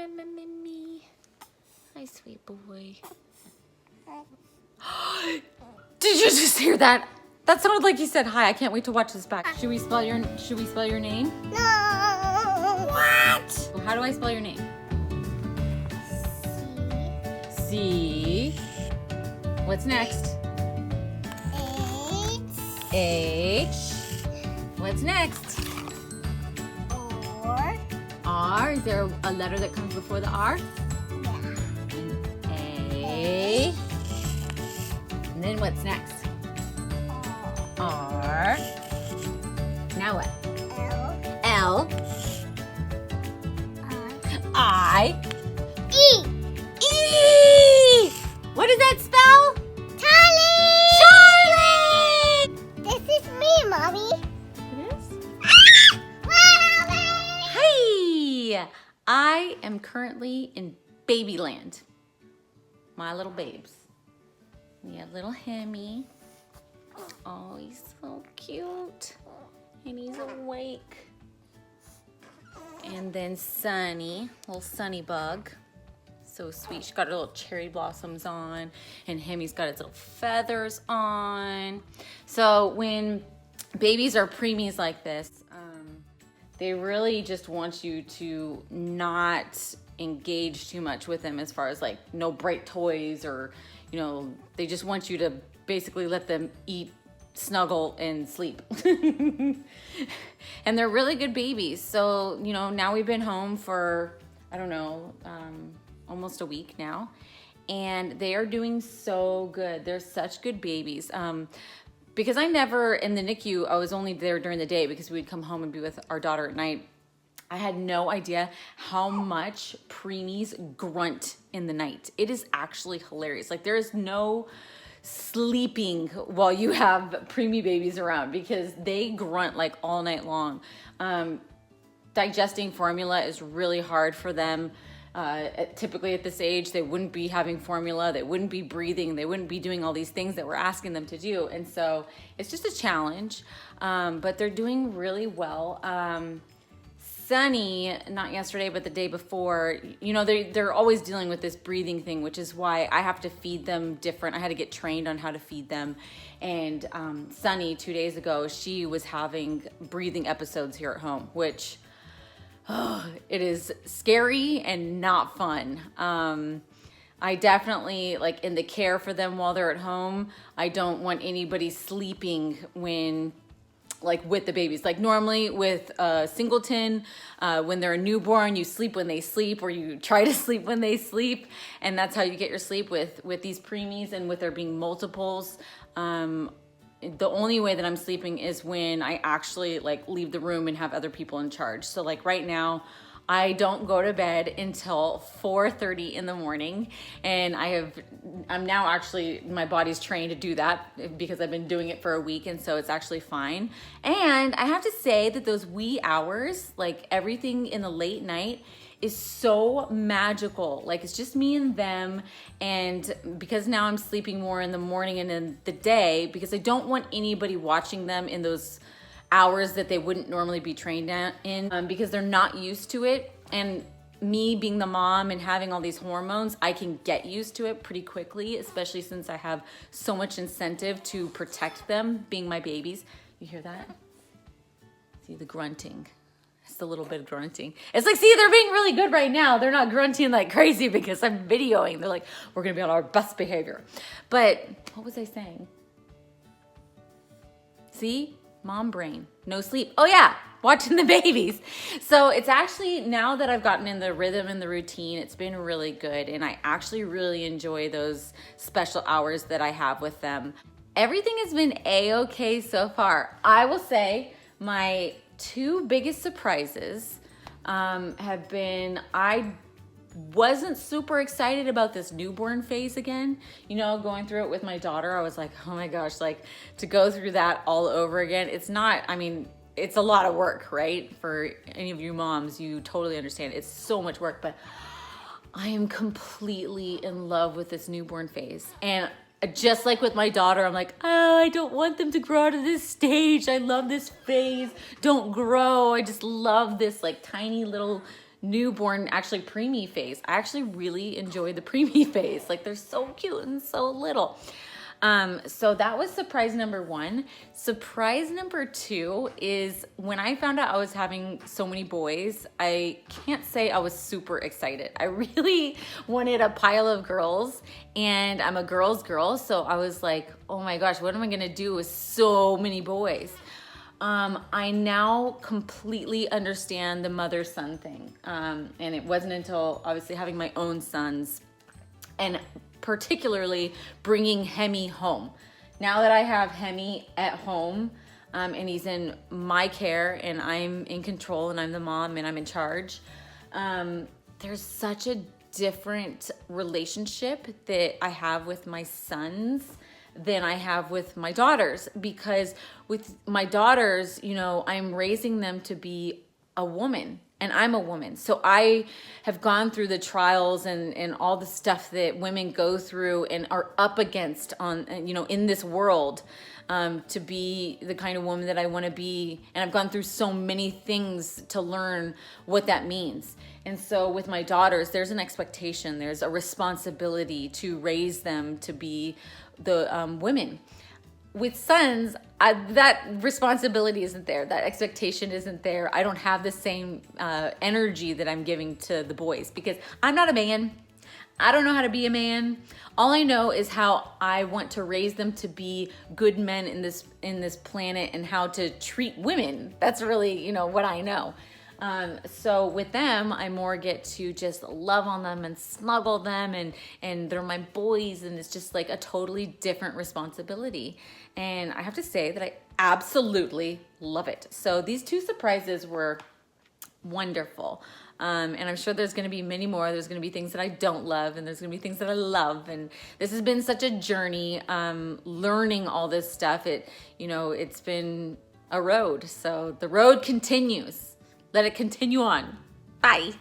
me. Hi, sweet boy. Did you just hear that? That sounded like he said hi. I can't wait to watch this back. Should we spell your name? No. What? How do I spell your name? C. What's next? H. What's next? R. Is there a letter that comes before the R? Yeah. A. And then what's next? R. Now what? L. L. I. E. E. What does that spell? Charlie. Charlie. This is me, Mommy. It is? Mommy. Hey! I am currently in Babyland. My little babes. We have little Hemme. Oh, he's so cute. And he's awake. And then Sunny, little Sunny bug. So sweet. She's got her little cherry blossoms on. And Hemme's got his little feathers on. So when babies are preemies like this, they really just want you to not engage too much with them as far as like no bright toys or, you know, they just want you to basically let them eat, snuggle, and sleep. And they're really good babies. So, you know, now we've been home for, I don't know, almost a week now. And they are doing so good. They're such good babies. Because I never, in the NICU, I was only there during the day because we'd come home and be with our daughter at night. I had no idea how much preemies grunt in the night. It is actually hilarious. Like there is no sleeping while you have preemie babies around because they grunt like all night long. Digesting formula is really hard for them. Typically at this age, they wouldn't be having formula, they wouldn't be breathing, they wouldn't be doing all these things that we're asking them to do. And so it's just a challenge, but they're doing really well. Sunny, not yesterday, but the day before, you know, they're always dealing with this breathing thing, which is why I have to feed them different. I had to get trained on how to feed them. And Sunny, 2 days ago, she was having breathing episodes here at home, which it is scary and not fun. I definitely, like in the care for them while they're at home, I don't want anybody sleeping when, like with the babies. Like normally with singleton, when they're a newborn, you sleep when they sleep or you try to sleep when they sleep. And that's how you get your sleep with these preemies and with there being multiples. The only way that I'm sleeping is when I actually like leave the room and have other people in charge. So like right now, I don't go to bed until 4:30 in the morning. And I'm now actually, my body's trained to do that because I've been doing it for a week. And so it's actually fine. And I have to say that those wee hours, like everything in the late night, is so magical. Like it's just me and them. And because now I'm sleeping more in the morning and in the day, because I don't want anybody watching them in those hours that they wouldn't normally be trained in, because they're not used to it. And me being the mom and having all these hormones, I can get used to it pretty quickly, especially since I have so much incentive to protect them being my babies. You hear that? See the grunting. It's a little bit of grunting. It's like, see, they're being really good right now. They're not grunting like crazy because I'm videoing. They're like, we're gonna be on our best behavior. But what was I saying? See, mom brain, no sleep. Oh yeah, watching the babies. So it's actually, now that I've gotten in the rhythm and the routine, it's been really good. And I actually really enjoy those special hours that I have with them. Everything has been A-okay so far. I will say my two biggest surprises have been, I wasn't super excited about this newborn phase again. You know, going through it with my daughter, I was like, oh my gosh, like to go through that all over again. It's not, I mean, it's a lot of work, right? For any of you moms, you totally understand. It's so much work, but I am completely in love with this newborn phase. And just like with my daughter, I'm like, oh, I don't want them to grow out of this stage. I love this phase. Don't grow. I just love this like tiny little newborn, actually preemie phase. I actually really enjoy the preemie phase. Like they're so cute and so little. So that was surprise number one. Surprise number two is when I found out I was having so many boys, I can't say I was super excited. I really wanted a pile of girls, and I'm a girl's girl. So I was like, oh my gosh, what am I gonna do with so many boys? I now completely understand the mother-son thing. And it wasn't until obviously having my own sons and particularly bringing Hemme home. Now that I have Hemme at home, and he's in my care and I'm in control and I'm the mom and I'm in charge, there's such a different relationship that I have with my sons than I have with my daughters, because with my daughters, you know, I'm raising them to be a woman. And I'm a woman. So I have gone through the trials and all the stuff that women go through and are up against on, you know, in this world, to be the kind of woman that I want to be. And I've gone through so many things to learn what that means. And so with my daughters, there's an expectation, there's a responsibility to raise them to be the women. With sons, that responsibility isn't there. That expectation isn't there. I don't have the same energy that I'm giving to the boys because I'm not a man. I don't know how to be a man. All I know is how I want to raise them to be good men in this planet and how to treat women. That's really, you know, what I know. So with them, I more get to just love on them and snuggle them, and they're my boys, and it's just like a totally different responsibility. And I have to say that I absolutely love it. So these two surprises were wonderful. And I'm sure there's going to be many more. There's going to be things that I don't love, and there's going to be things that I love. And this has been such a journey, learning all this stuff. It's been a road. So the road continues. Let it continue on. Bye.